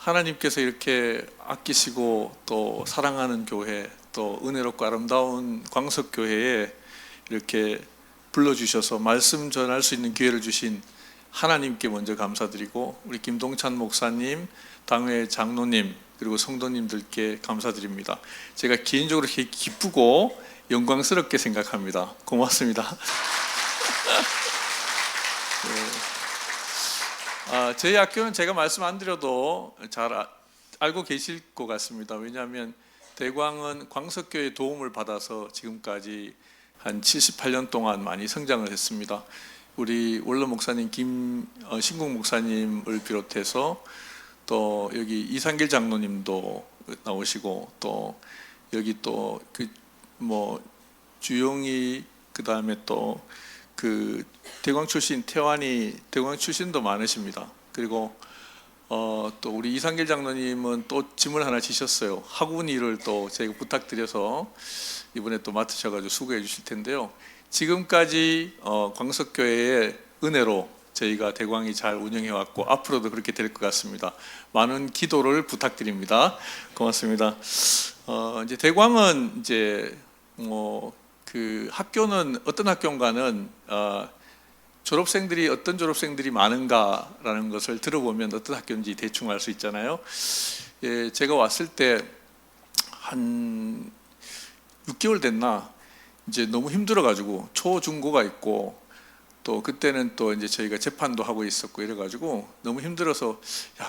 하나님께서 이렇게 아끼시고 또 사랑하는 교회, 또 은혜롭고 아름다운 광석교회에 이렇게 불러주셔서 말씀 전할 수 있는 기회를 주신 하나님께 먼저 감사드리고, 우리 김동찬 목사님, 당회 장로님, 그리고 성도님들께 감사드립니다. 제가 개인적으로 이렇게 기쁘고 영광스럽게 생각합니다. 고맙습니다. 저희 학교는 제가 말씀 안 드려도 잘 알고 계실 것 같습니다. 왜냐하면 대광은 광석교회의 도움을 받아서 지금까지 한 78년 동안 많이 성장을 했습니다. 우리 원로 목사님 김신국 목사님을 비롯해서 또 여기 이상길 장로님도 나오시고, 또 여기 또 주영이, 그 다음에 또 대광 출신 태환이, 대광 출신도 많으십니다. 그리고 또 우리 이상길 장로님은 또 짐을 하나 지셨어요. 학원 일을 또 제가 부탁드려서 이번에 또 맡으셔가지고 수고해 주실 텐데요. 지금까지 광석교회의 은혜로 저희가 대광이 잘 운영해 왔고, 앞으로도 그렇게 될 것 같습니다. 많은 기도를 부탁드립니다. 고맙습니다. 이제 대광은 이제 학교는 어떤 학교인가는 어떤 졸업생들이 많은가라는 것을 들어보면 어떤 학교인지 대충 알 수 있잖아요. 제가 왔을 때 한 6개월 됐나, 이제 너무 힘들어가지고 초중고가 있고, 또 그때는 또 이제 저희가 재판도 하고 있었고 이래가지고 너무 힘들어서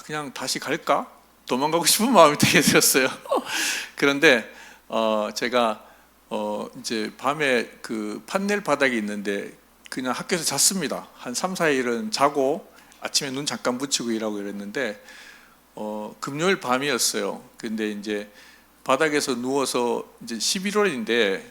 그냥 다시 갈까? 도망가고 싶은 마음이 되게 들었어요. 그런데 제가 이제 밤에 그 판넬 바닥이 있는데 그냥 학교에서 잤습니다. 한 3, 4일은 자고 아침에 눈 잠깐 붙이고 일하고 이랬는데 금요일 밤이었어요. 근데 이제 바닥에서 누워서 이제 11월인데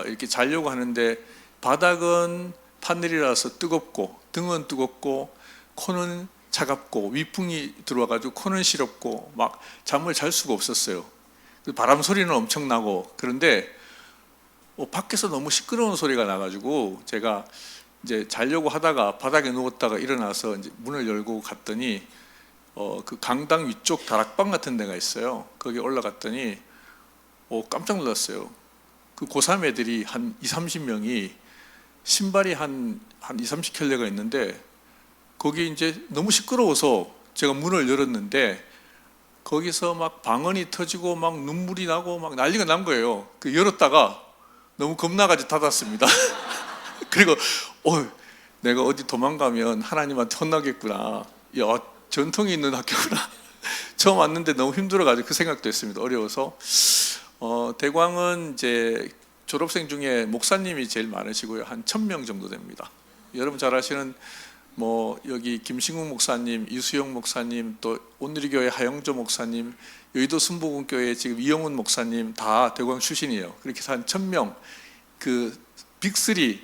이렇게 자려고 하는데, 바닥은 판넬이라서 뜨겁고 등은 뜨겁고 코는 차갑고 위풍이 들어와가지고 코는 시렵고 막 잠을 잘 수가 없었어요. 바람 소리는 엄청나고, 그런데 밖에서 너무 시끄러운 소리가 나가지고 제가 이제 자려고 하다가 바닥에 누웠다가 일어나서 이제 문을 열고 갔더니 그 강당 위쪽 다락방 같은 데가 있어요. 거기 올라갔더니 깜짝 놀랐어요. 그 고3 애들이 한 20-30명이 신발이 한 20-30켤레가 있는데, 거기 이제 너무 시끄러워서 제가 문을 열었는데 거기서 막 방언이 터지고 막 눈물이 나고 막 난리가 난 거예요. 열었다가 너무 겁나가지고 닫았습니다. 그리고 내가 어디 도망가면 하나님한테 혼나겠구나. 전통이 있는 학교구나. 처음 왔는데 너무 힘들어가지고 그 생각도 했습니다. 어려워서. 대광은 이제 졸업생 중에 목사님이 제일 많으시고요. 한 1000명 정도 됩니다. 여러분 잘 아시는 여기 김신국 목사님, 이수영 목사님, 또 온누리교회 하영조 목사님, 여의도 순복음교회 지금 이영훈 목사님 다 대광 출신이에요. 그렇게 해서 한 1000명, 그 빅3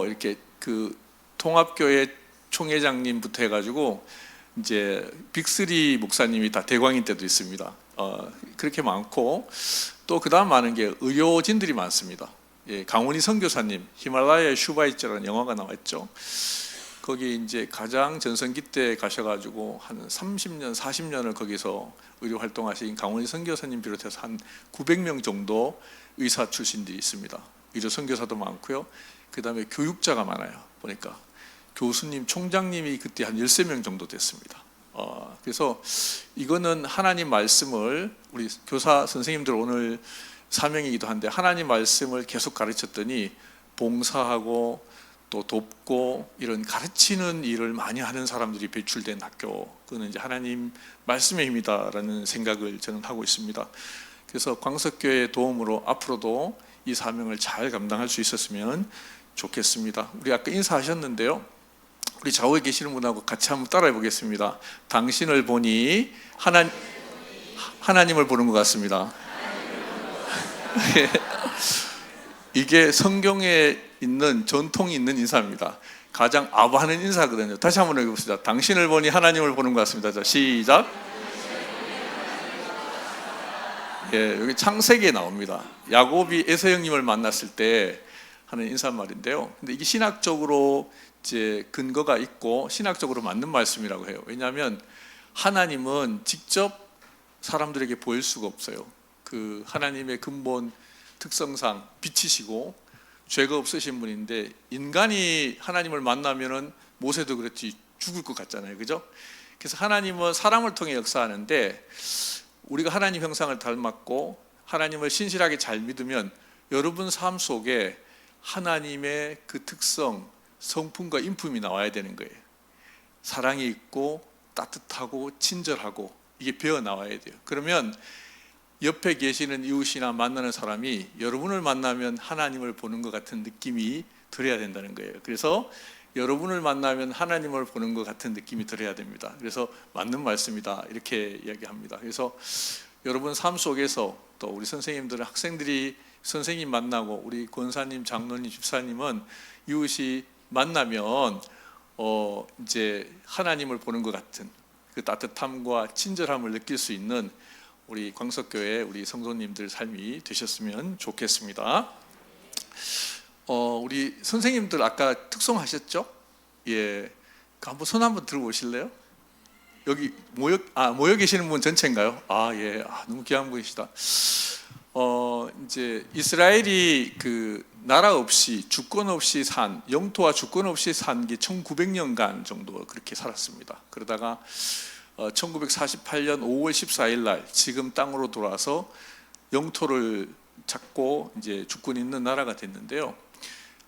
이렇게 그 통합교회 총회장님부터 해가지고 이제 빅3 목사님이 다 대광인 때도 있습니다. 그렇게 많고, 또 그 다음 많은 게 의료진들이 많습니다. 강원희 선교사님, 히말라야의 슈바이처라는 영화가 나왔죠. 거기 이제 가장 전성기 때 가셔가지고 한 30년, 40년을 거기서 의료 활동하신 강원희 선교사님 비롯해서 한 900명 정도 의사 출신들이 있습니다. 의료 선교사도 많고요. 그 다음에 교육자가 많아요. 보니까 교수님, 총장님이 그때 한 13명 정도 됐습니다. 그래서 이거는 하나님 말씀을, 우리 교사 선생님들 오늘 사명이기도 한데, 하나님 말씀을 계속 가르쳤더니 봉사하고 또 돕고 이런 가르치는 일을 많이 하는 사람들이 배출된 학교, 그거는 이제 하나님 말씀의 힘이다라는 생각을 저는 하고 있습니다. 그래서 광석교회의 도움으로 앞으로도 이 사명을 잘 감당할 수 있었으면 좋겠습니다. 우리 아까 인사하셨는데요, 우리 좌우에 계시는 분하고 같이 한번 따라해 보겠습니다. 당신을 보니 하나님을 보는 것 같습니다. 이게 성경에 있는 전통이 있는 인사입니다. 가장 아부하는 인사거든요. 다시 한번 해봅시다. 당신을 보니 하나님을 보는 것 같습니다. 자, 시작. 여기 창세기에 나옵니다. 야곱이 에서 형님을 만났을 때 하는 인사말인데요. 근데 이게 신학적으로 이제 근거가 있고 신학적으로 맞는 말씀이라고 해요. 왜냐하면 하나님은 직접 사람들에게 보일 수가 없어요. 그 하나님의 근본 특성상 빛이시고 죄가 없으신 분인데, 인간이 하나님을 만나면은 모세도 그랬지 죽을 것 같잖아요, 그죠? 그래서 하나님은 사람을 통해 역사하는데, 우리가 하나님 형상을 닮았고 하나님을 신실하게 잘 믿으면 여러분 삶 속에 하나님의 그 특성, 성품과 인품이 나와야 되는 거예요. 사랑이 있고 따뜻하고 친절하고, 이게 배어 나와야 돼요. 그러면 옆에 계시는 이웃이나 만나는 사람이 여러분을 만나면 하나님을 보는 것 같은 느낌이 들어야 된다는 거예요. 그래서 여러분을 만나면 하나님을 보는 것 같은 느낌이 들어야 됩니다. 그래서 맞는 말씀이다, 이렇게 이야기합니다. 그래서 여러분 삶 속에서, 또 우리 선생님들, 학생들이 선생님 만나고, 우리 권사님, 장로님, 집사님은 이웃이 만나면 이제 하나님을 보는 것 같은 그 따뜻함과 친절함을 느낄 수 있는 우리 광석교회 우리 성도님들 삶이 되셨으면 좋겠습니다. 우리 선생님들 아까 특송하셨죠? 예, 한번 손 한번 들어보실래요? 여기 모여 계시는 분 전체인가요? 예, 너무 귀한 분이시다. 이제 이스라엘이 그 나라 없이, 주권 없이 산, 영토와 주권 없이 산 게 1900년간 정도 그렇게 살았습니다. 그러다가 1948년 5월 14일 날 지금 땅으로 돌아와서 영토를 잡고 이제 주권 있는 나라가 됐는데요.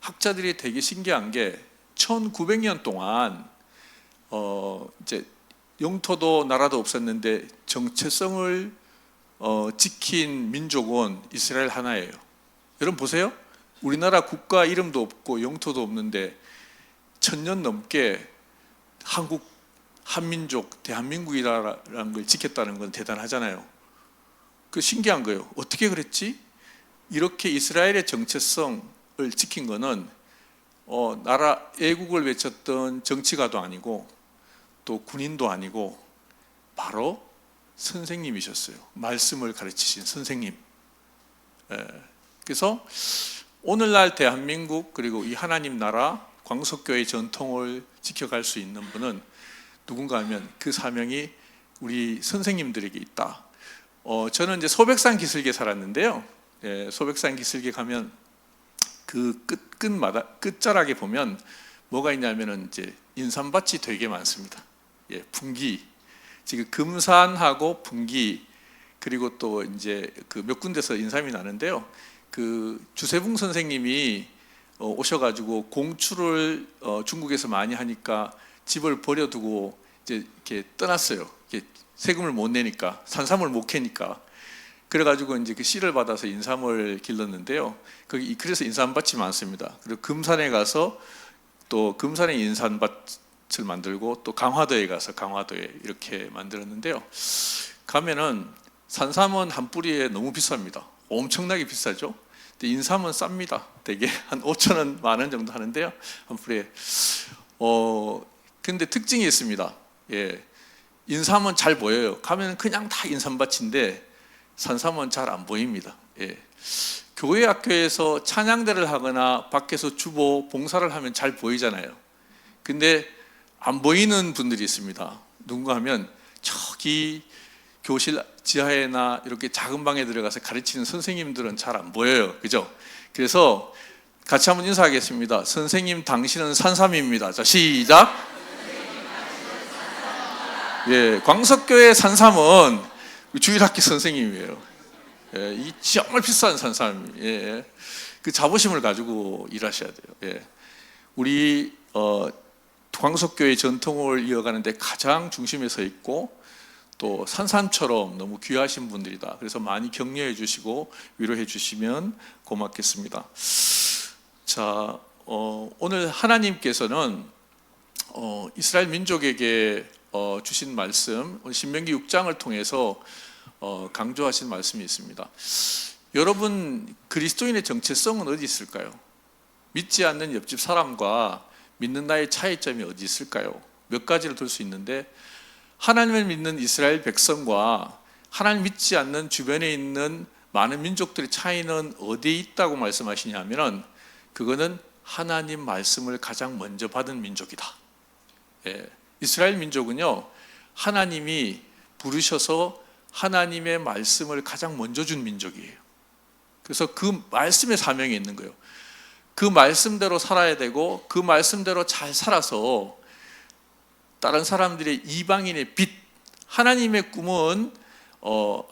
학자들이 되게 신기한 게 1900년 동안 이제 영토도 나라도 없었는데 정체성을 지킨 민족은 이스라엘 하나예요. 여러분 보세요. 우리나라 국가 이름도 없고 영토도 없는데 1000년 넘게 한민족, 대한민국이라는 걸 지켰다는 건 대단하잖아요. 그 신기한 거예요. 어떻게 그랬지? 이렇게 이스라엘의 정체성을 지킨 거는 나라 애국을 외쳤던 정치가도 아니고 또 군인도 아니고 바로 선생님이셨어요. 말씀을 가르치신 선생님. 그래서 오늘날 대한민국, 그리고 이 하나님 나라 광석교회 전통을 지켜갈 수 있는 분은 누군가 하면 그 사명이 우리 선생님들에게 있다. 저는 이제 소백산 기슭에 살았는데요. 소백산 기슭에 가면 그 끝자락에 보면 뭐가 있냐면은 이제 인삼밭이 되게 많습니다. 분기, 지금 금산하고 분기, 그리고 또 이제 그 몇 군데서 인삼이 나는데요. 그 주세붕 선생님이 오셔가지고 공추를 중국에서 많이 하니까 집을 버려두고 이제 이렇게 떠났어요. 이렇게 세금을 못 내니까, 산삼을 못 캐니까. 그래가지고 이제 그 씨를 받아서 인삼을 길렀는데요. 거기 그래서 인삼밭이 많습니다. 그리고 금산에 가서 또 금산에 인삼밭을 만들고, 또 강화도에 가서 강화도에 이렇게 만들었는데요. 가면은 산삼은 한 뿌리에 너무 비쌉니다. 엄청나게 비싸죠. 근데 인삼은 쌉니다. 되게 한 5,000원, 10,000원 정도 하는데요, 한 뿌리에. 근데 특징이 있습니다. 인삼은 잘 보여요. 가면 그냥 다 인삼밭인데 산삼은 잘 안 보입니다. 교회 학교에서 찬양대를 하거나 밖에서 주보 봉사를 하면 잘 보이잖아요. 근데 안 보이는 분들이 있습니다. 누군가 하면 저기 교실 지하에나 이렇게 작은 방에 들어가서 가르치는 선생님들은 잘 안 보여요. 그죠? 그래서 같이 한번 인사하겠습니다. 선생님, 당신은 산삼입니다. 자, 시작. 광석교회 산삼은 주일학기 선생님이에요. 이 정말 비싼 산삼. 그 자부심을 가지고 일하셔야 돼요. 우리 광석교회 전통을 이어가는데 가장 중심에 서 있고, 또 산삼처럼 너무 귀하신 분들이다. 그래서 많이 격려해 주시고 위로해 주시면 고맙겠습니다. 자, 오늘 하나님께서는 이스라엘 민족에게 주신 말씀, 신명기 6장을 통해서 강조하신 말씀이 있습니다. 여러분, 그리스도인의 정체성은 어디 있을까요? 믿지 않는 옆집 사람과 믿는 나의 차이점이 어디 있을까요? 몇 가지를 들 수 있는데, 하나님을 믿는 이스라엘 백성과 하나님 믿지 않는 주변에 있는 많은 민족들의 차이는 어디에 있다고 말씀하시냐면, 그거는 하나님 말씀을 가장 먼저 받은 민족이다. 이스라엘 민족은요, 하나님이 부르셔서 하나님의 말씀을 가장 먼저 준 민족이에요. 그래서 그 말씀의 사명이 있는 거예요. 그 말씀대로 살아야 되고 그 말씀대로 잘 살아서 다른 사람들의 이방인의 빛, 하나님의 꿈은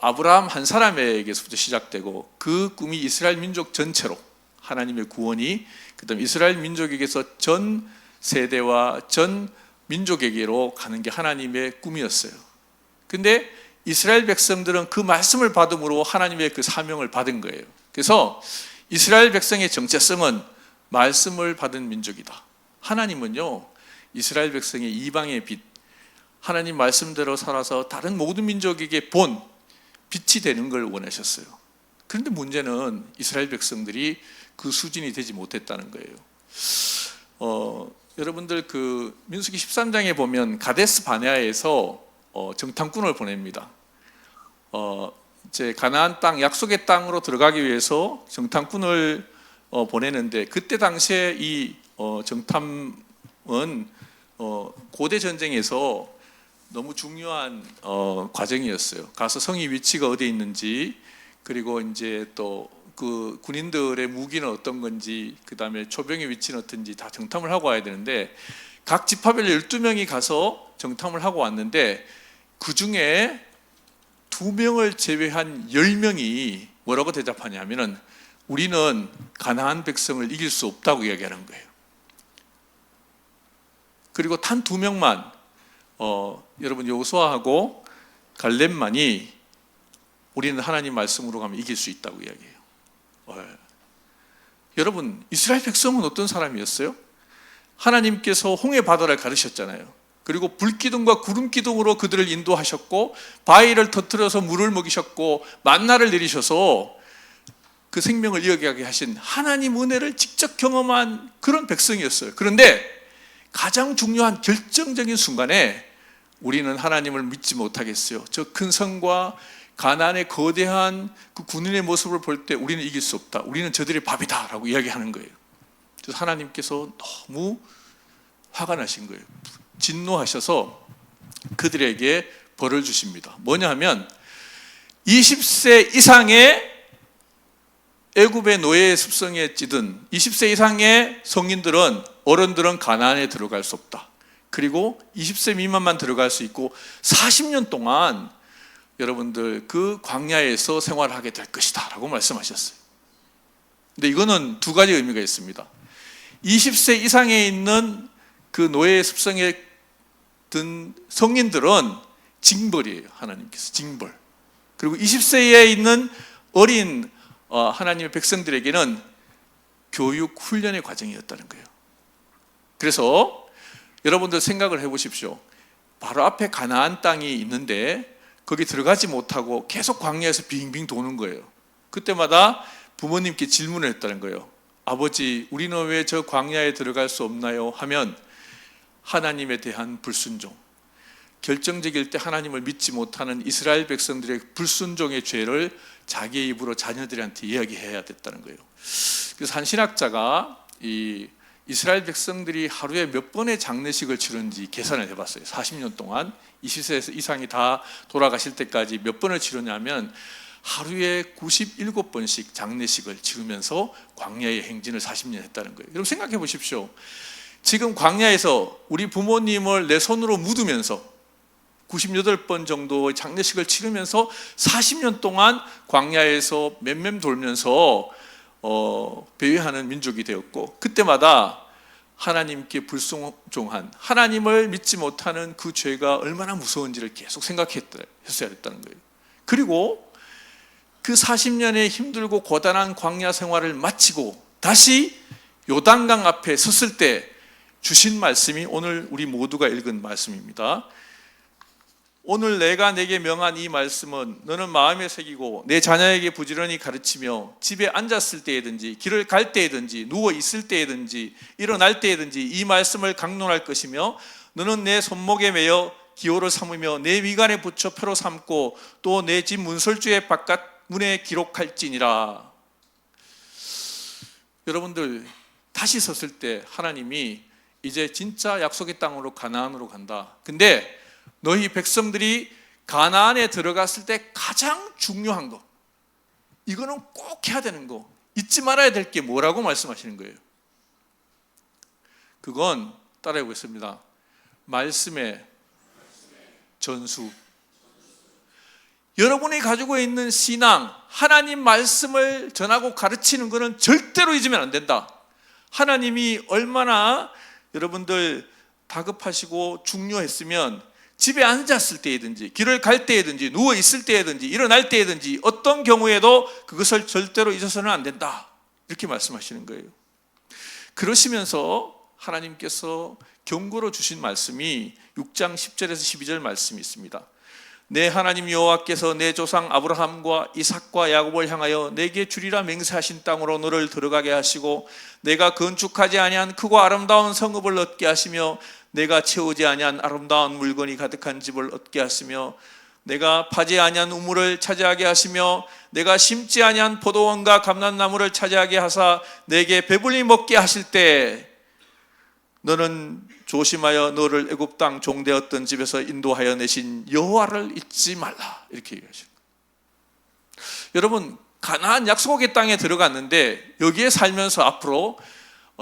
아브라함 한 사람에게서부터 시작되고 그 꿈이 이스라엘 민족 전체로 하나님의 구원이 그다음 이스라엘 민족에게서 전 세대와 전 민족에게로 가는 게 하나님의 꿈이었어요. 근데 이스라엘 백성들은 그 말씀을 받음으로 하나님의 그 사명을 받은 거예요. 그래서 이스라엘 백성의 정체성은 말씀을 받은 민족이다. 하나님은요, 이스라엘 백성의 이방의 빛, 하나님 말씀대로 살아서 다른 모든 민족에게 본 빛이 되는 걸 원하셨어요. 그런데 문제는 이스라엘 백성들이 그 수준이 되지 못했다는 거예요. 여러분들 그 민수기 13장에 보면 가데스 바네아에서 정탐꾼을 보냅니다. 이제 가나안 땅, 약속의 땅으로 들어가기 위해서 정탐꾼을 보내는데 그때 당시에 이 정탐은 고대 전쟁에서 너무 중요한 과정이었어요. 가서 성이 위치가 어디에 있는지, 그리고 이제 또 그 군인들의 무기는 어떤 건지, 그 다음에 초병의 위치는 어떤지 다 정탐을 하고 와야 되는데 각 지파별로 12명이 가서 정탐을 하고 왔는데 그 중에 2명을 제외한 10명이 뭐라고 대답하냐면은 우리는 가나안 백성을 이길 수 없다고 이야기하는 거예요. 그리고 단 2명만 여러분 여호수아하고 갈렙만이 우리는 하나님 말씀으로 가면 이길 수 있다고 이야기해요. 여러분 이스라엘 백성은 어떤 사람이었어요? 하나님께서 홍해 바다를 가르셨잖아요. 그리고 불기둥과 구름기둥으로 그들을 인도하셨고 바위를 터뜨려서 물을 먹이셨고 만나를 내리셔서 그 생명을 이어가게 하신 하나님 은혜를 직접 경험한 그런 백성이었어요. 그런데 가장 중요한 결정적인 순간에 우리는 하나님을 믿지 못하겠어요. 저 큰 성과 가나안의 거대한 그 군인의 모습을 볼 때 우리는 이길 수 없다. 우리는 저들의 밥이다 라고 이야기하는 거예요. 그래서 하나님께서 너무 화가 나신 거예요. 진노하셔서 그들에게 벌을 주십니다. 뭐냐 하면 20세 이상의 애굽의 노예의 습성에 찌든 20세 이상의 성인들은 어른들은 가나안에 들어갈 수 없다. 그리고 20세 미만만 들어갈 수 있고 40년 동안 여러분들 그 광야에서 생활하게 될 것이다 라고 말씀하셨어요. 근데 이거는 2가지 의미가 있습니다. 20세 이상에 있는 그 노예의 습성에 든 성인들은 징벌이에요. 하나님께서 징벌. 그리고 20세에 있는 어린 하나님의 백성들에게는 교육 훈련의 과정이었다는 거예요. 그래서 여러분들 생각을 해보십시오. 바로 앞에 가나안 땅이 있는데 거기 들어가지 못하고 계속 광야에서 빙빙 도는 거예요. 그때마다 부모님께 질문을 했다는 거예요. 아버지, 우리는 왜 저 광야에 들어갈 수 없나요? 하면 하나님에 대한 불순종, 결정적일 때 하나님을 믿지 못하는 이스라엘 백성들의 불순종의 죄를 자기의 입으로 자녀들한테 이야기해야 됐다는 거예요. 그래서 한 신학자가 이 이스라엘 백성들이 하루에 몇 번의 장례식을 치르는지 계산을 해봤어요. 40년 동안 20세 이상이 다 돌아가실 때까지 몇 번을 치르냐면 하루에 97번씩 장례식을 치르면서 광야의 행진을 40년 했다는 거예요. 여러분 생각해 보십시오. 지금 광야에서 우리 부모님을 내 손으로 묻으면서 98번 정도의 장례식을 치르면서 40년 동안 광야에서 맴맴 돌면서 배회하는 민족이 되었고, 그때마다 하나님께 불순종한, 하나님을 믿지 못하는 그 죄가 얼마나 무서운지를 계속 생각했어야 했다는 거예요. 그리고 그 40년의 힘들고 고단한 광야 생활을 마치고 다시 요단강 앞에 섰을 때 주신 말씀이 오늘 우리 모두가 읽은 말씀입니다. 오늘 내가 내게 명한 이 말씀은 너는 마음에 새기고 내 자녀에게 부지런히 가르치며 집에 앉았을 때에든지 길을 갈 때에든지 누워 있을 때에든지 일어날 때에든지 이 말씀을 강론할 것이며 너는 내 손목에 매어 기호를 삼으며 내 위관에 붙여 표로 삼고 또 내 집 문설주의 바깥 문에 기록할지니라. 여러분들 다시 섰을 때 하나님이 이제 진짜 약속의 땅으로 가나안으로 간다. 근데 너희 백성들이 가나안에 들어갔을 때 가장 중요한 거, 이거는 꼭 해야 되는 거, 잊지 말아야 될 게 뭐라고 말씀하시는 거예요? 그건 따라해 보겠습니다. 말씀의 전수. 여러분이 가지고 있는 신앙, 하나님 말씀을 전하고 가르치는 것은 절대로 잊으면 안 된다. 하나님이 얼마나 여러분들 다급하시고 중요했으면 집에 앉았을 때이든지 길을 갈 때이든지 누워 있을 때이든지 일어날 때이든지 어떤 경우에도 그것을 절대로 잊어서는 안 된다, 이렇게 말씀하시는 거예요. 그러시면서 하나님께서 경고로 주신 말씀이 6장 10절에서 12절 말씀이 있습니다. 내 하나님 여호와께서 내 조상 아브라함과 이삭과 야곱을 향하여 내게 주리라 맹세하신 땅으로 너를 들어가게 하시고 내가 건축하지 아니한 크고 아름다운 성읍을 얻게 하시며 내가 채우지 아니한 아름다운 물건이 가득한 집을 얻게 하시며 내가 파지 아니한 우물을 차지하게 하시며 내가 심지 아니한 포도원과 감람나무를 차지하게 하사 내게 배불리 먹게 하실 때 너는 조심하여 너를 애굽 땅 종되었던 집에서 인도하여 내신 여호와를 잊지 말라, 이렇게 얘기하십니다. 여러분, 가나안 약속의 땅에 들어갔는데 여기에 살면서 앞으로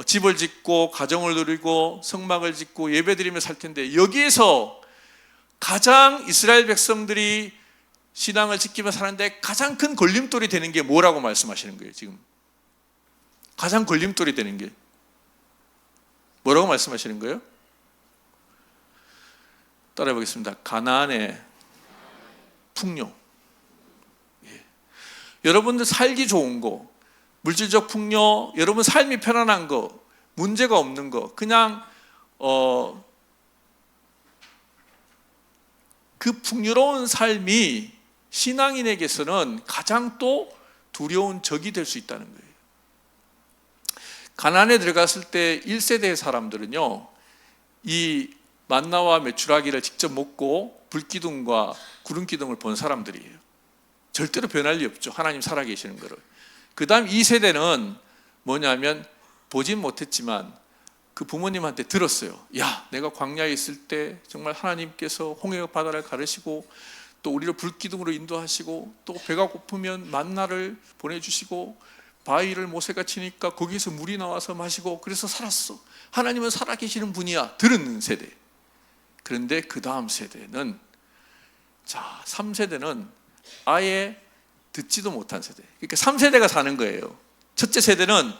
집을 짓고 가정을 누리고 성막을 짓고 예배드리며 살 텐데, 여기에서 가장 이스라엘 백성들이 신앙을 지키며 사는데 가장 큰 걸림돌이 되는 게 뭐라고 말씀하시는 거예요? 지금 가장 걸림돌이 되는 게 뭐라고 말씀하시는 거예요? 따라해 보겠습니다. 가나안의 풍요. 예. 여러분들 살기 좋은 거, 물질적 풍요, 여러분 삶이 편안한 거, 문제가 없는 거, 그냥 그 풍요로운 삶이 신앙인에게서는 가장 또 두려운 적이 될 수 있다는 거예요. 가나안에 들어갔을 때 1세대의 사람들은요, 이 만나와 메추라기를 직접 먹고 불기둥과 구름기둥을 본 사람들이에요. 절대로 변할 리 없죠, 하나님 살아계시는 거를. 그 다음 2세대는 뭐냐면 보진 못했지만 그 부모님한테 들었어요. 야, 내가 광야에 있을 때 정말 하나님께서 홍해 바다를 가르시고 또 우리를 불기둥으로 인도하시고 또 배가 고프면 만나를 보내주시고 바위를 모세가 치니까 거기서 물이 나와서 마시고 그래서 살았어. 하나님은 살아계시는 분이야. 들은 세대. 그런데 그 다음 세대는, 자, 3세대는 아예 듣지도 못한 세대. 그러니까 3세대가 사는 거예요. 첫째 세대는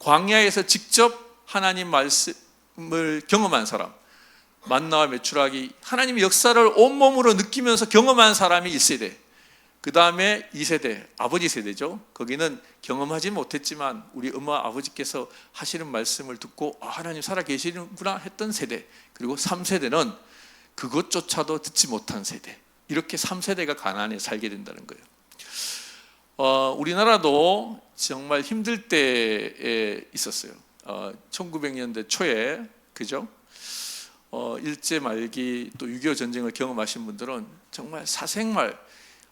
광야에서 직접 하나님 말씀을 경험한 사람, 만나와 메추라기, 하나님의 역사를 온몸으로 느끼면서 경험한 사람이 1세대. 그 다음에 2세대, 아버지 세대죠. 거기는 경험하지 못했지만 우리 엄마 아버지께서 하시는 말씀을 듣고 하나님 살아계시는구나 했던 세대. 그리고 3세대는 그것조차도 듣지 못한 세대. 이렇게 3세대가 가나안에 살게 된다는 거예요. 우리나라도 정말 힘들 때에 있었어요. 1900년대 초에, 그죠? 일제 말기 또 6.25 전쟁을 경험하신 분들은 정말 사생활,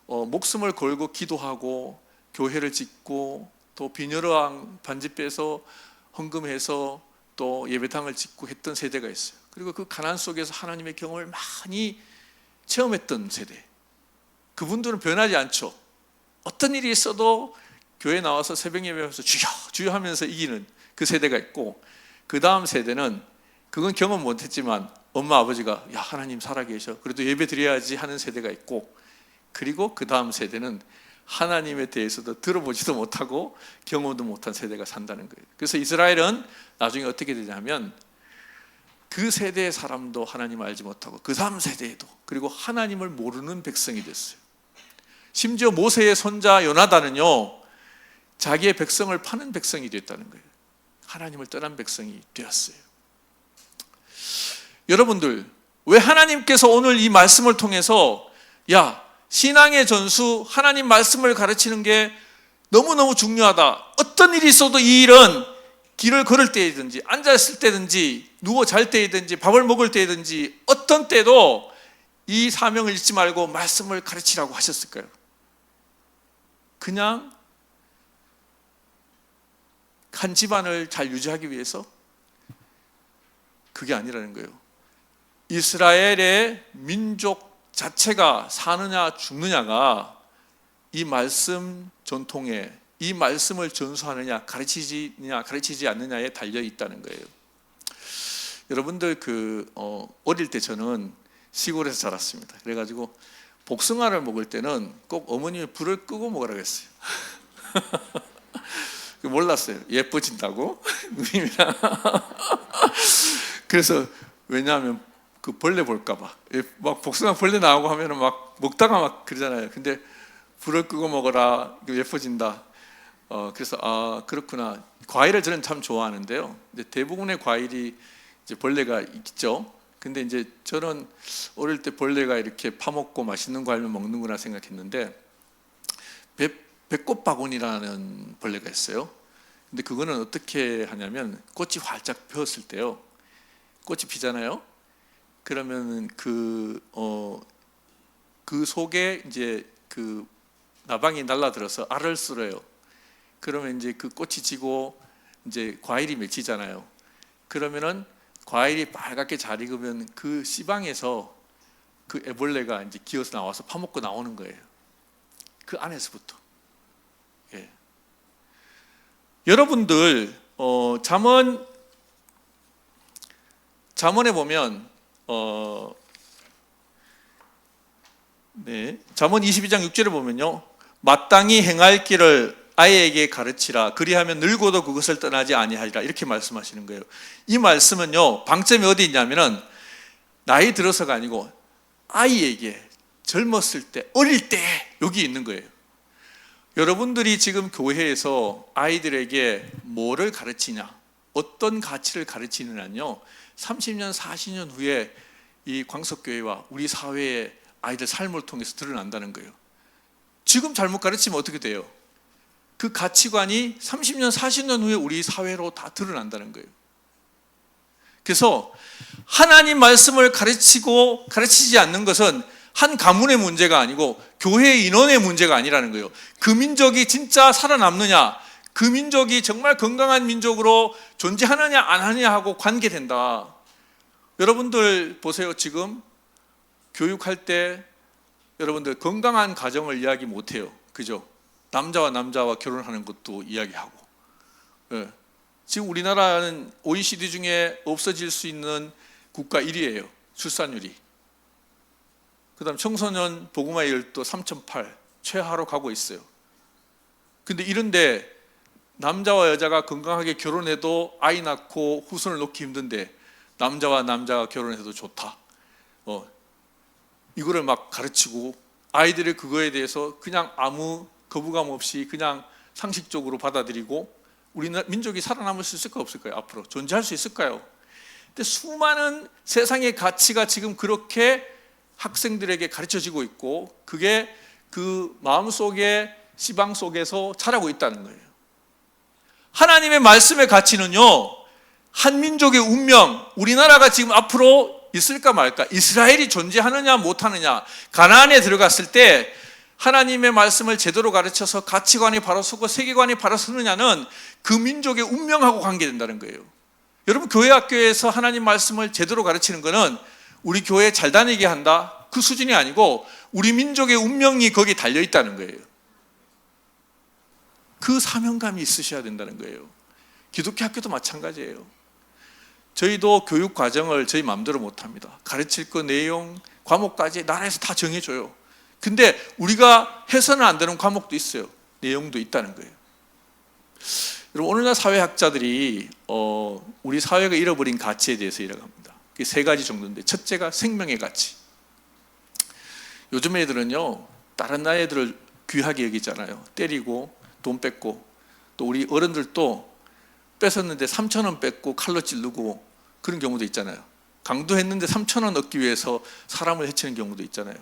목숨을 걸고 기도하고 교회를 짓고 또 비녀랑 반지 빼서 헌금해서 또 예배당을 짓고 했던 세대가 있어요. 그리고 그 가난 속에서 하나님의 경험을 많이 체험했던 세대. 그분들은 변하지 않죠. 어떤 일이 있어도 교회 나와서 새벽 예배하면서 주여 주여 하면서 이기는 그 세대가 있고, 그 다음 세대는 그건 경험 못했지만 엄마 아버지가 야, 하나님 살아계셔, 그래도 예배 드려야지 하는 세대가 있고, 그리고 그 다음 세대는 하나님에 대해서도 들어보지도 못하고 경험도 못한 세대가 산다는 거예요. 그래서 이스라엘은 나중에 어떻게 되냐면 그 세대의 사람도 하나님을 알지 못하고 그 다음 세대에도, 그리고 하나님을 모르는 백성이 됐어요. 심지어 모세의 손자 요나단은요, 자기의 백성을 파는 백성이 됐다는 거예요. 하나님을 떠난 백성이 되었어요. 여러분들, 왜 하나님께서 오늘 이 말씀을 통해서 야, 신앙의 전수, 하나님 말씀을 가르치는 게 너무너무 중요하다. 어떤 일이 있어도 이 일은 길을 걸을 때이든지 앉아있을 때든지 누워 잘 때이든지 밥을 먹을 때이든지 어떤 때도 이 사명을 잊지 말고 말씀을 가르치라고 하셨을까요? 그냥 한 집안을 잘 유지하기 위해서? 그게 아니라는 거예요. 이스라엘의 민족 자체가 사느냐 죽느냐가 이 말씀 전통에, 이 말씀을 전수하느냐 가르치느냐 가르치지 않느냐에 달려 있다는 거예요. 여러분들 어릴 때 저는 시골에서 자랐습니다. 그래가지고 복숭아를 먹을 때는 꼭 어머님이 불을 끄고 먹으라고 했어요. 몰랐어요. 예뻐진다고. 누님이랑. 그래서 왜냐하면 그 벌레 볼까봐. 막 복숭아 벌레 나오고 하면은 막 먹다가 막 그러잖아요. 근데 불을 끄고 먹어라. 예뻐진다. 그래서 그렇구나. 과일을 저는 참 좋아하는데요. 근데 대부분의 과일이 이제 벌레가 있죠. 근데 이제 저는 어릴 때 벌레가 이렇게 파먹고 맛있는 과일만 먹는구나 생각했는데 배꽃바구니라는 벌레가 있어요. 근데 그거는 어떻게 하냐면 꽃이 활짝 피었을 때요. 꽃이 피잖아요. 그러면 그 속에 이제 그 나방이 날라들어서 알을 쓸어요. 그러면 이제 그 꽃이 지고 이제 과일이 맺히잖아요. 그러면은 과일이 빨갛게 잘 익으면 그 씨방에서 그 애벌레가 이제 기어서 나와서 파먹고 나오는 거예요. 그 안에서부터. 예. 여러분들 잠언에 보면 잠언 22장 6절에 보면요, 마땅히 행할 길을 아이에게 가르치라. 그리하면 늙어도 그것을 떠나지 아니하리라. 이렇게 말씀하시는 거예요. 이 말씀은요, 방점이 어디 있냐면은 나이 들어서가 아니고 아이에게 젊었을 때, 어릴 때 여기 있는 거예요. 여러분들이 지금 교회에서 아이들에게 뭐를 가르치냐, 어떤 가치를 가르치느냐는요, 30년, 40년 후에 이 광석교회와 우리 사회의 아이들 삶을 통해서 드러난다는 거예요. 지금 잘못 가르치면 어떻게 돼요? 그 가치관이 30년, 40년 후에 우리 사회로 다 드러난다는 거예요. 그래서 하나님 말씀을 가르치고 가르치지 않는 것은 한 가문의 문제가 아니고 교회 인원의 문제가 아니라는 거예요. 그 민족이 진짜 살아남느냐, 그 민족이 정말 건강한 민족으로 존재하느냐 안 하느냐 하고 관계된다. 여러분들 보세요. 지금 교육할 때 여러분들 건강한 가정을 이야기 못해요. 그죠? 남자와 남자와 결혼하는 것도 이야기하고. 예. 지금 우리나라는 OECD 중에 없어질 수 있는 국가 1위예요. 출산율이. 그 다음 청소년 복음화율도 3.8 최하로 가고 있어요. 근데 이런데 남자와 여자가 건강하게 결혼해도 아이 낳고 후손을 놓기 힘든데 남자와 남자가 결혼해도 좋다. 이거를 막 가르치고 아이들이 그거에 대해서 그냥 아무 거부감 없이 그냥 상식적으로 받아들이고 우리 민족이 살아남을 수 있을까요? 없을까요? 앞으로 존재할 수 있을까요? 근데 수많은 세상의 가치가 지금 그렇게 학생들에게 가르쳐지고 있고 그게 그 마음속에 시방 속에서 자라고 있다는 거예요. 하나님의 말씀의 가치는요, 한 민족의 운명, 우리나라가 지금 앞으로 있을까 말까, 이스라엘이 존재하느냐 못하느냐, 가나안에 들어갔을 때 하나님의 말씀을 제대로 가르쳐서 가치관이 바로 서고 세계관이 바로 서느냐는 그 민족의 운명하고 관계된다는 거예요. 여러분, 교회 학교에서 하나님 말씀을 제대로 가르치는 것은 우리 교회 잘 다니게 한다, 그 수준이 아니고 우리 민족의 운명이 거기에 달려 있다는 거예요. 그 사명감이 있으셔야 된다는 거예요. 기독교 학교도 마찬가지예요. 저희도 교육 과정을 저희 마음대로 못합니다. 가르칠 거 내용, 과목까지 나라에서 다 정해줘요. 근데 우리가 해서는 안 되는 과목도 있어요. 내용도 있다는 거예요. 여러분, 오늘날 사회학자들이 우리 사회가 잃어버린 가치에 대해서 이야기합니다. 그게 세 가지 정도인데, 첫째가 생명의 가치. 요즘 애들은요, 다른 나라 애들을 귀하게 여기잖아요. 때리고 돈 뺏고, 또 우리 어른들도 뺏었는데 3,000원 뺏고 칼로 찌르고 그런 경우도 있잖아요. 강도했는데 3,000원 얻기 위해서 사람을 해치는 경우도 있잖아요.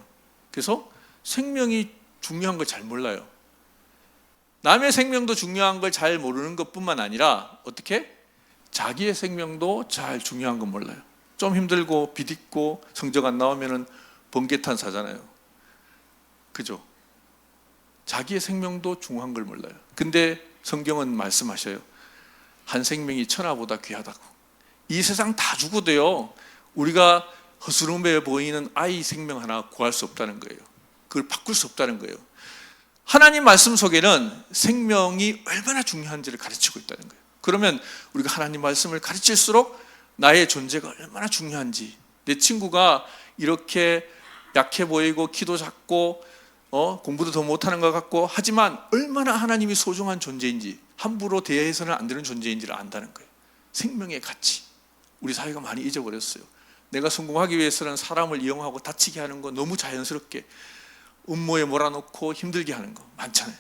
그래서 생명이 중요한 걸 잘 몰라요. 남의 생명도 중요한 걸 잘 모르는 것뿐만 아니라 어떻게? 자기의 생명도 잘 중요한 건 몰라요. 좀 힘들고 비딛고 성적 안 나오면 번개탄 사잖아요. 그죠? 자기의 생명도 중요한 걸 몰라요. 근데 성경은 말씀하셔요. 한 생명이 천하보다 귀하다고. 이 세상 다 죽어도요, 우리가 허스름해 보이는 아이 생명 하나 구할 수 없다는 거예요. 그걸 바꿀 수 없다는 거예요. 하나님 말씀 속에는 생명이 얼마나 중요한지를 가르치고 있다는 거예요. 그러면 우리가 하나님 말씀을 가르칠수록 나의 존재가 얼마나 중요한지, 내 친구가 이렇게 약해 보이고 키도 작고 공부도 더 못하는 것 같고 하지만 얼마나 하나님이 소중한 존재인지, 함부로 대해서는 안 되는 존재인지를 안다는 거예요. 생명의 가치. 우리 사회가 많이 잊어버렸어요. 내가 성공하기 위해서는 사람을 이용하고 다치게 하는 거 너무 자연스럽게 음모에 몰아넣고 힘들게 하는 거 많잖아요.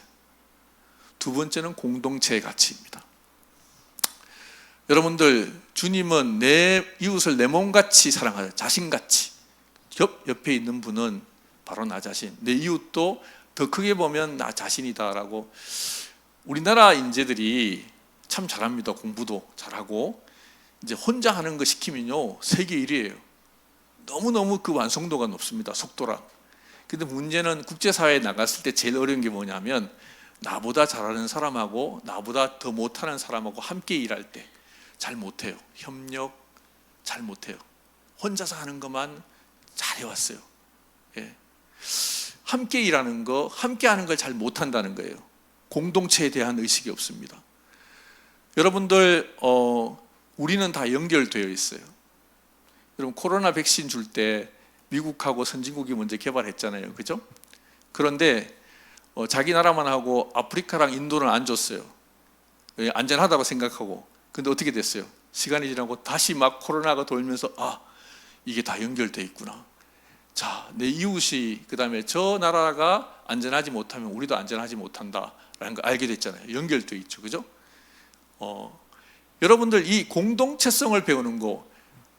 두 번째는 공동체의 가치입니다. 여러분들, 주님은 내 이웃을 내 몸같이 사랑하자. 자신같이. 옆에 있는 분은 바로 나 자신, 내 이웃도 더 크게 보면 나 자신이다라고. 우리나라 인재들이 참 잘합니다. 공부도 잘하고. 이제 혼자 하는 거 시키면요 세계 1위예요. 너무너무 그 완성도가 높습니다. 속도랑. 근데 문제는 국제사회에 나갔을 때 제일 어려운 게 뭐냐면, 나보다 잘하는 사람하고 나보다 더 못하는 사람하고 함께 일할 때 잘 못해요. 협력 잘 못해요. 혼자서 하는 것만 잘해왔어요. 예. 함께 일하는 거, 함께 하는 걸 잘 못한다는 거예요. 공동체에 대한 의식이 없습니다. 여러분들, 우리는 다 연결되어 있어요. 여러분, 코로나 백신 줄 때 미국하고 선진국이 먼저 개발했잖아요. 그죠? 그런데 자기 나라만 하고 아프리카랑 인도는 안 줬어요. 안전하다고 생각하고. 근데 어떻게 됐어요? 시간이 지나고 다시 막 코로나가 돌면서 이게 다 연결되어 있구나. 자, 내 이웃이, 그 다음에 저 나라가 안전하지 못하면 우리도 안전하지 못한다라는 걸 알게 됐잖아요. 연결되어 있죠. 그죠? 여러분들, 이 공동체성을 배우는 거,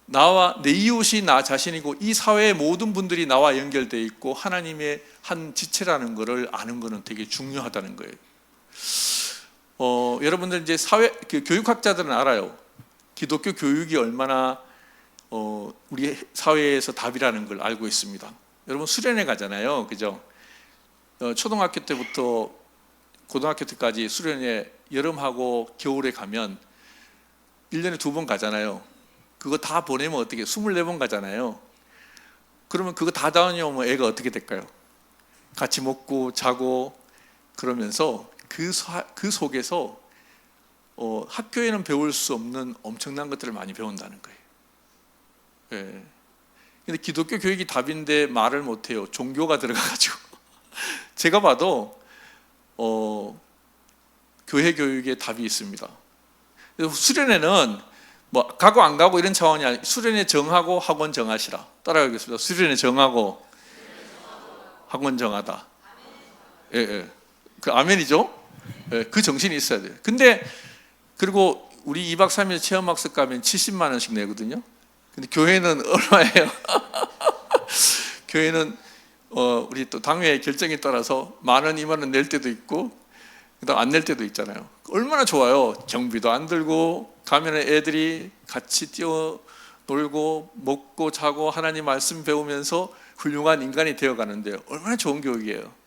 나와 내 이웃이 나 자신이고 이 사회의 모든 분들이 나와 연결되어 있고 하나님의 한 지체라는 것을 아는 것은 되게 중요하다는 거예요. 여러분들 이제 교육학자들은 알아요. 기독교 교육이 얼마나 우리 사회에서 답이라는 걸 알고 있습니다. 여러분, 수련회 가잖아요. 그죠? 초등학교 때부터 고등학교 때까지 수련회 여름하고 겨울에 가면 1년에 2번 가잖아요. 그거 다 보내면 어떻게 24번 가잖아요. 그러면 그거 다 다녀오면 애가 어떻게 될까요? 같이 먹고 자고 그러면서 그 속에서 학교에는 배울 수 없는 엄청난 것들을 많이 배운다는 거예요. 예. 근데 기독교 교육이 답인데 말을 못해요. 종교가 들어가가지고. 제가 봐도 교회 교육에 답이 있습니다. 수련회는 뭐 가고 안 가고 이런 차원이 아니라 수련회 정하고 학원 정하시라. 따라가겠습니다. 수련회 정하고 학원 정하다. 예. 그 아멘이죠? 예, 그 정신이 있어야 돼요. 근데 그리고 우리 2박 3일 체험학습 가면 70만 원씩 내거든요. 근데 교회는 얼마예요? 교회는 우리 또 당회 결정에 따라서 10,000원, 20,000원 낼 때도 있고 그다음 안 낼 때도 있잖아요. 얼마나 좋아요. 경비도 안 들고 가면 애들이 같이 뛰어 놀고 먹고 자고 하나님 말씀 배우면서 훌륭한 인간이 되어가는데요. 얼마나 좋은 교육이에요.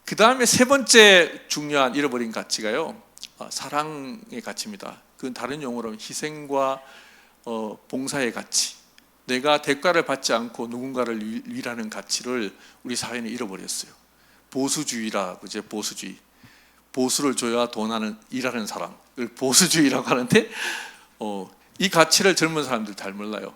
그 다음에 세 번째 중요한 잃어버린 가치가요, 사랑의 가치입니다. 그건 다른 용어로 희생과 봉사의 가치. 내가 대가를 받지 않고 누군가를 위하는 가치를 우리 사회는 잃어버렸어요. 보수주의라 그죠? 보수주의. 보수를 줘야 돈하는 일하는 사람. 보수주의라고 하는데 이 가치를 젊은 사람들 잘 몰라요.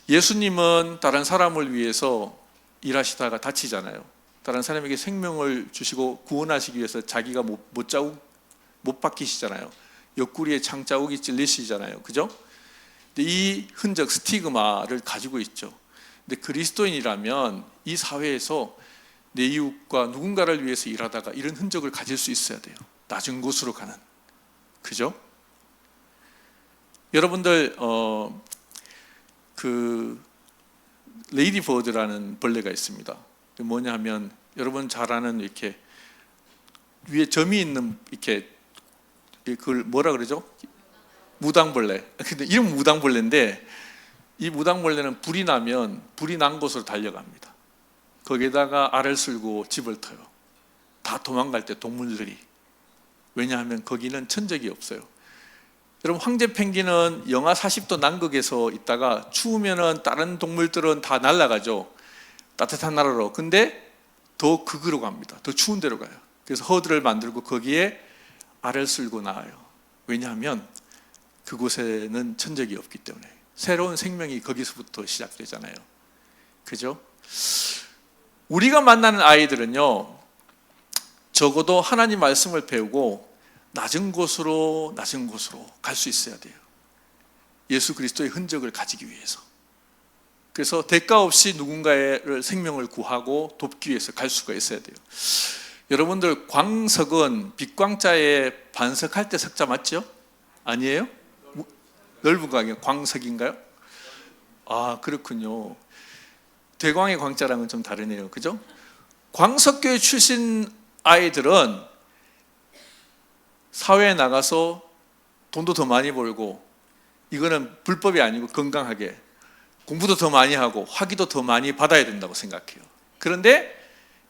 예수님은 다른 사람을 위해서 일하시다가 다치잖아요. 다른 사람에게 생명을 주시고 구원하시기 위해서 자기가 못 박히시잖아요. 옆구리에 창자국이 찔리시잖아요. 그죠? 근데 이 흔적, 스티그마를 가지고 있죠. 근데 그리스도인이라면 이 사회에서 내 이웃과 누군가를 위해서 일하다가 이런 흔적을 가질 수 있어야 돼요. 낮은 곳으로 가는. 그죠? 여러분들 그 레이디 버드라는 벌레가 있습니다. 뭐냐 하면 여러분 잘 아는 이렇게 위에 점이 있는 이렇게 그걸 뭐라 그러죠? 무당벌레. 근데 이름 무당벌레인데 이 무당벌레는 불이 나면 불이 난 곳으로 달려갑니다. 거기에다가 알을 쓸고 집을 터요. 다 도망갈 때 동물들이. 왜냐하면 거기는 천적이 없어요. 여러분, 황제 펭귄은 영하 40도 남극에서 있다가 추우면은 다른 동물들은 다 날아가죠. 따뜻한 나라로. 근데 더 극으로 갑니다. 더 추운 데로 가요. 그래서 허들을 만들고 거기에 알을 쓸고 나와요. 왜냐하면 그곳에는 천적이 없기 때문에. 새로운 생명이 거기서부터 시작되잖아요. 그죠? 우리가 만나는 아이들은요, 적어도 하나님 말씀을 배우고 낮은 곳으로 갈 수 있어야 돼요. 예수 그리스도의 흔적을 가지기 위해서. 그래서 대가 없이 누군가의 생명을 구하고 돕기 위해서 갈 수가 있어야 돼요. 여러분들, 광석은 빛광자에 반석할 때 석자 맞죠? 아니에요? 넓은 광이 광석인가요? 아, 그렇군요. 대광의 광자랑은 좀 다르네요. 그죠? 광석교회 출신 아이들은 사회에 나가서 돈도 더 많이 벌고, 이거는 불법이 아니고 건강하게 공부도 더 많이 하고 학위도 더 많이 받아야 된다고 생각해요. 그런데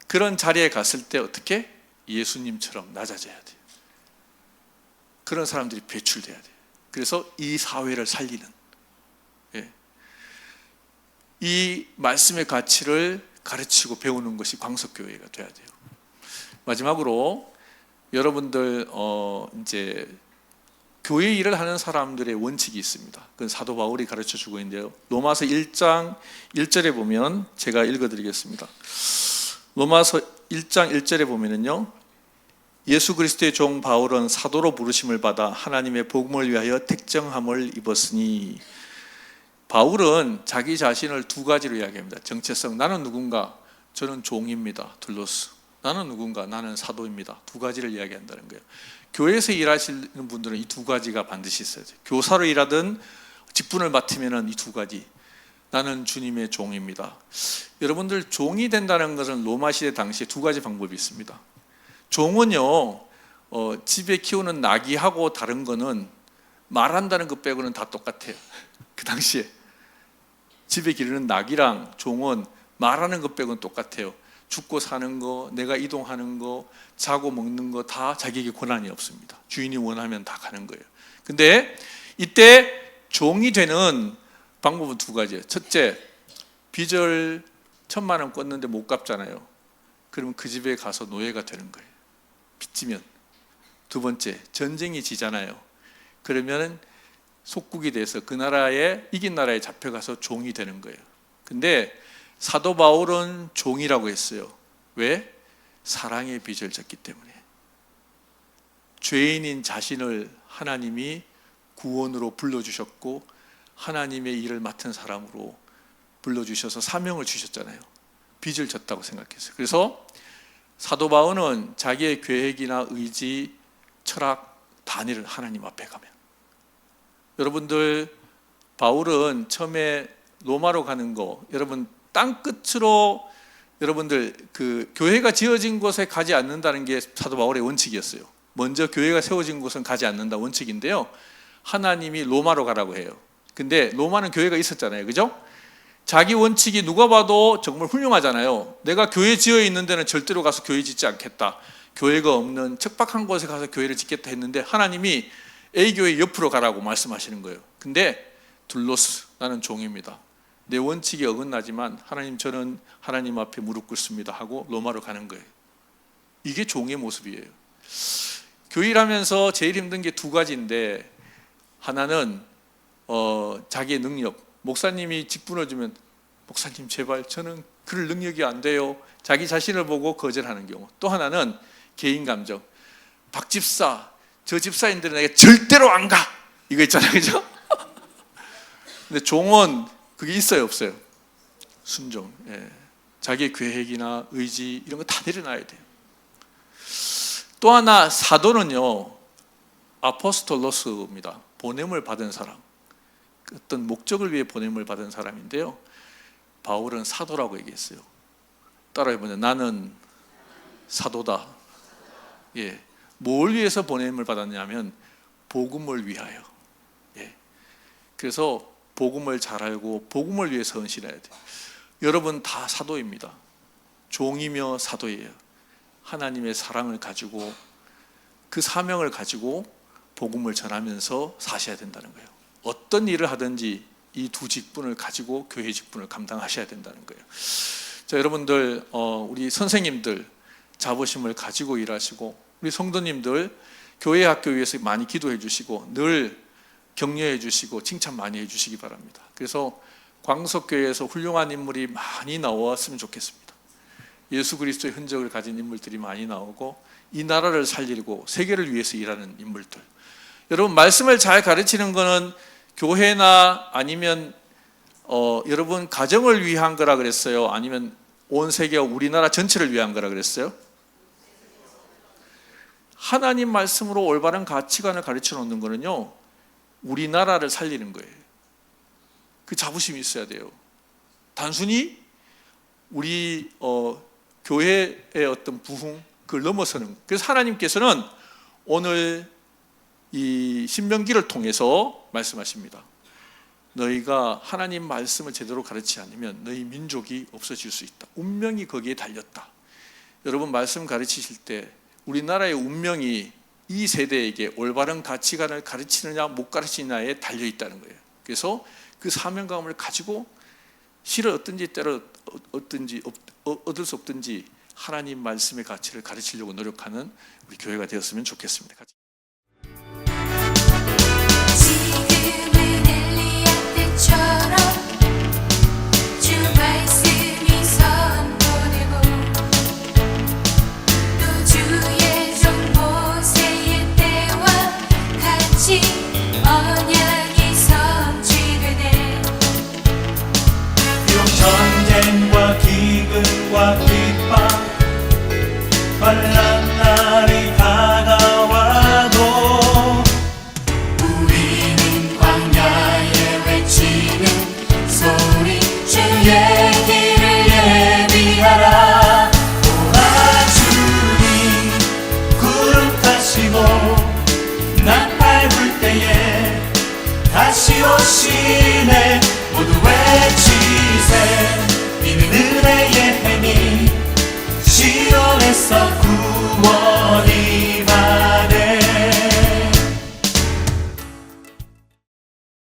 그런 자리에 갔을 때 어떻게? 예수님처럼 낮아져야 돼요. 그런 사람들이 배출돼야 돼요. 그래서 이 사회를 살리는, 이 말씀의 가치를 가르치고 배우는 것이 광석교회가 돼야 돼요. 마지막으로 여러분들, 이제 교회 일을 하는 사람들의 원칙이 있습니다. 그건 사도 바울이 가르쳐 주고 있는데요. 로마서 1장 1절에 보면, 제가 읽어드리겠습니다. 로마서 1장 1절에 보면은요, 예수 그리스도의 종 바울은 사도로 부르심을 받아 하나님의 복음을 위하여 택정함을 입었으니. 바울은 자기 자신을 두 가지로 이야기합니다. 정체성, 나는 누군가, 저는 종입니다. 둘로스. 나는 누군가, 나는 사도입니다. 두 가지를 이야기한다는 거예요. 교회에서 일하시는 분들은 이 두 가지가 반드시 있어야 돼요. 교사로 일하든 직분을 맡으면 이 두 가지. 나는 주님의 종입니다. 여러분들, 종이 된다는 것은 로마 시대 당시에 두 가지 방법이 있습니다. 종은요, 집에 키우는 나귀하고 다른 거는 말한다는 것 빼고는 다 똑같아요. 그 당시에 집에 기르는 나귀랑 종은 말하는 것 빼고는 똑같아요. 죽고 사는 거, 내가 이동하는 거, 자고 먹는 거 다 자기에게 권한이 없습니다. 주인이 원하면 다 가는 거예요. 근데 이때 종이 되는 방법은 두 가지예요. 첫째, 빚을 1,000만 원 꿨는데 못 갚잖아요. 그러면 그 집에 가서 노예가 되는 거예요. 빚지면. 두 번째, 전쟁이 지잖아요. 그러면 속국이 돼서 그 나라에, 이긴 나라에 잡혀가서 종이 되는 거예요. 근데 사도 바울은 종이라고 했어요. 왜? 사랑의 빚을 졌기 때문에. 죄인인 자신을 하나님이 구원으로 불러주셨고, 하나님의 일을 맡은 사람으로 불러주셔서 사명을 주셨잖아요. 빚을 졌다고 생각했어요. 그래서 사도 바울은 자기의 계획이나 의지, 철학 다 내는, 하나님 앞에 가면. 여러분들, 바울은 처음에 로마로 가는 거, 여러분 땅 끝으로, 여러분들 그 교회가 지어진 곳에 가지 않는다는 게 사도 바울의 원칙이었어요. 먼저 교회가 세워진 곳은 가지 않는다 원칙인데요, 하나님이 로마로 가라고 해요. 근데 로마는 교회가 있었잖아요. 그죠? 자기 원칙이 누가 봐도 정말 훌륭하잖아요. 내가 교회 지어 있는 데는 절대로 가서 교회 짓지 않겠다. 교회가 없는 척박한 곳에 가서 교회를 짓겠다 했는데, 하나님이 A교회 옆으로 가라고 말씀하시는 거예요. 근데 둘로스, 나는 종입니다. 내 원칙이 어긋나지만 하나님, 저는 하나님 앞에 무릎 꿇습니다 하고 로마로 가는 거예요. 이게 종의 모습이에요. 교회 일하면서 제일 힘든 게 두 가지인데, 하나는 자기의 능력. 목사님이 직분을 주면, 목사님 제발 저는 그럴 능력이 안 돼요. 자기 자신을 보고 거절하는 경우. 또 하나는 개인 감정. 박 집사, 저 집사님들은 내가 절대로 안 가, 이거 있잖아요. 그죠? 근데 종은 그게 있어요, 없어요? 순종. 자기의 계획이나 의지 이런 거 다 내려놔야 돼요. 또 하나, 사도는요, 아포스톨로스입니다. 보냄을 받은 사람, 어떤 목적을 위해 보냄을 받은 사람인데요, 바울은 사도라고 얘기했어요. 따라해보면, 나는 사도다. 뭘 위해서 보냄을 받았냐면 복음을 위하여. 그래서 복음을 잘 알고 복음을 위해서 헌신해야 돼요. 여러분 다 사도입니다. 종이며 사도예요. 하나님의 사랑을 가지고, 그 사명을 가지고 복음을 전하면서 사셔야 된다는 거예요. 어떤 일을 하든지 이 두 직분을 가지고 교회 직분을 감당하셔야 된다는 거예요. 자, 여러분들 우리 선생님들 자부심을 가지고 일하시고, 우리 성도님들 교회 학교 위해서 많이 기도해 주시고 늘 격려해 주시고 칭찬 많이 해 주시기 바랍니다. 그래서 광석교회에서 훌륭한 인물이 많이 나왔으면 좋겠습니다. 예수 그리스도의 흔적을 가진 인물들이 많이 나오고 이 나라를 살리고 세계를 위해서 일하는 인물들. 여러분, 말씀을 잘 가르치는 것은 교회나 아니면 여러분 가정을 위한 거라 그랬어요? 아니면 온 세계와 우리나라 전체를 위한 거라 그랬어요? 하나님 말씀으로 올바른 가치관을 가르쳐 놓는 거는요, 우리나라를 살리는 거예요. 그 자부심이 있어야 돼요. 단순히 우리 교회의 어떤 부흥, 그걸 넘어서는. 그래서 하나님께서는 오늘 이 신명기를 통해서 말씀하십니다. 너희가 하나님 말씀을 제대로 가르치지 않으면 너희 민족이 없어질 수 있다. 운명이 거기에 달렸다. 여러분, 말씀 가르치실 때 우리나라의 운명이 이 세대에게 올바른 가치관을 가르치느냐 못 가르치느냐에 달려 있다는 거예요. 그래서 그 사명감을 가지고 실을 얻든지 때려 얻든지 얻을 수 없든지 하나님 말씀의 가치를 가르치려고 노력하는 우리 교회가 되었으면 좋겠습니다. 지금은 엘리야 때처럼 주 말씀이 선포되고 또 주의 종 모세의 때와 같이 언약이 성취되네. 비록 전쟁과 기근과 핍박 환난 날이 다가와도 우리는 광야에 외치는 소리 주의 길을 예비하라. 오라 주님 구름 타시고 나팔 불 때에 다시 오시네.